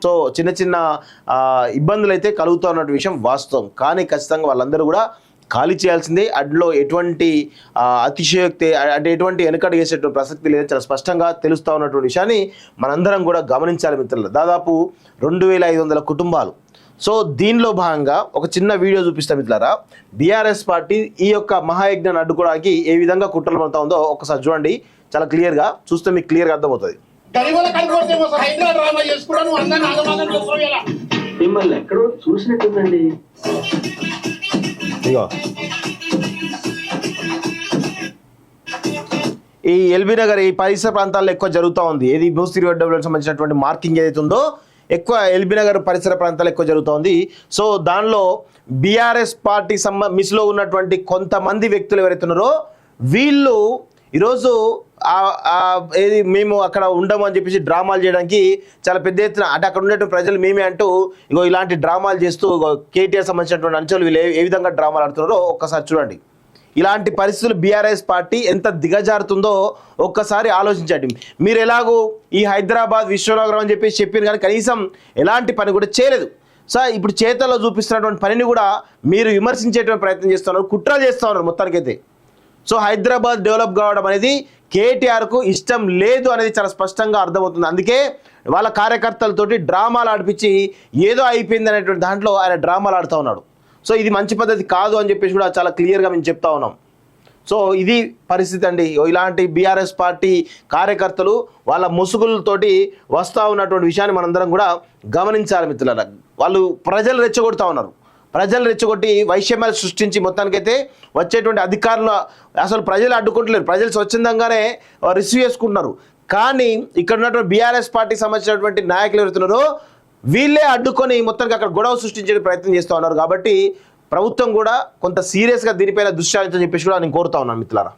So చిన్న చిన్న ఇబ్బందులు అయితే కలుగుతూ ఉన్న విషయం వాస్తవం. కానీ ఖచ్చితంగా వాళ్ళందరూ కూడా ఖాళీ చేయాల్సిందే. అడ్లో ఎటువంటి అతిశయోక్తి అంటే ఎటువంటి వెనకడు వేసేటువంటి ప్రసక్తి లేదని చాలా స్పష్టంగా తెలుస్తూ ఉన్నటువంటి విషయాన్ని మనందరం కూడా గమనించాలి మిత్రులు. దాదాపు 2500 కుటుంబాలు. సో దీనిలో భాగంగా ఒక చిన్న వీడియో చూపిస్తాం మిత్రులారా. బీఆర్ఎస్ పార్టీ ఈ యొక్క మహాయజ్ఞాన్ని అడ్డుకోవడానికి ఏ విధంగా కుట్రలు పడుతూ ఉందో ఒకసారి చూడండి. చాలా క్లియర్గా చూస్తే మీకు క్లియర్గా అర్థమవుతుంది. మిమ్మల్ని ఎక్కడో చూసినట్టుందండి. ఈ ఎల్బీ నగర్ ఈ పరిసర ప్రాంతాల్లో ఎక్కువ జరుగుతూ ఉంది. ఏది భూస్థిర డెవలప్మెంట్ సంబంధించినటువంటి మార్కింగ్ ఏదైతే ఉందో ఎక్కువ ఎల్బీ నగర్ పరిసర ప్రాంతాలు ఎక్కువ జరుగుతోంది. సో దానిలో బీఆర్ఎస్ పార్టీ మిస్లో ఉన్నటువంటి కొంతమంది వ్యక్తులు ఎవరైతే ఉన్నారో వీళ్ళు ఈరోజు ఏది మేము అక్కడ ఉండము అని చెప్పేసి డ్రామాలు చేయడానికి చాలా పెద్ద ఎత్తున అంటే అక్కడ ఉన్నటువంటి ప్రజలు మేమే అంటూ ఇగో ఇలాంటి డ్రామాలు చేస్తూ కేటీఆర్ సంబంధించినటువంటి అంశాలు వీళ్ళు ఏ విధంగా డ్రామాలు ఆడుతున్నారో ఒక్కసారి చూడండి. ఇలాంటి పరిస్థితులు బీఆర్ఎస్ పార్టీ ఎంత దిగజారుతుందో ఒక్కసారి ఆలోచించండి. మీరు ఎలాగో ఈ హైదరాబాద్ విశ్వనగరం అని చెప్పేసి చెప్పారు కానీ కనీసం ఎలాంటి పని కూడా చేయలేదు. సో ఇప్పుడు చేతల్లో చూపిస్తున్నటువంటి పనిని కూడా మీరు విమర్శించేటువంటి ప్రయత్నం చేస్తున్నారు, కుట్రలు చేస్తూ ఉన్నారు మొత్తానికైతే. సో హైదరాబాద్ డెవలప్ కావడం అనేది కేటీఆర్కు ఇష్టం లేదు అనేది చాలా స్పష్టంగా అర్థమవుతుంది. అందుకే వాళ్ళ కార్యకర్తలతోటి డ్రామాలు ఆడిపించి ఏదో అయిపోయింది అనేటువంటి దాంట్లో ఆయన డ్రామాలు ఆడుతూ ఉన్నాడు. సో ఇది మంచి పద్ధతి కాదు అని చెప్పేసి కూడా చాలా క్లియర్గా మేము చెప్తా ఉన్నాం. సో ఇది పరిస్థితి అండి. ఇలాంటి బీఆర్ఎస్ పార్టీ కార్యకర్తలు వాళ్ళ ముసుగులతోటి వస్తూ ఉన్నటువంటి విషయాన్ని మనందరం కూడా గమనించాలి మిత్రులారా. వాళ్ళు ప్రజలు రెచ్చగొడుతూ ఉన్నారు. ప్రజలు రెచ్చగొట్టి వైషమ్యాలు సృష్టించి మొత్తానికైతే వచ్చేటువంటి అధికారులు అసలు ప్రజలు అడ్డుకుంటలేరు. ప్రజలు స్వచ్ఛందంగానే రిసీవ్ చేసుకుంటున్నారు. కానీ ఇక్కడ ఉన్నటువంటి బీఆర్ఎస్ పార్టీకి సంబంధించినటువంటి నాయకులు ఎవరుతున్నారో వీళ్ళే అడ్డుకొని మొత్తానికి అక్కడ గొడవ సృష్టించే ప్రయత్నం చేస్తూ ఉన్నారు. కాబట్టి ప్రభుత్వం కూడా కొంత సీరియస్గా దీనిపైన దృష్టి సారించాలని చెప్పేసి కూడా నేను కోరుతా ఉన్నాను మిత్రులారా.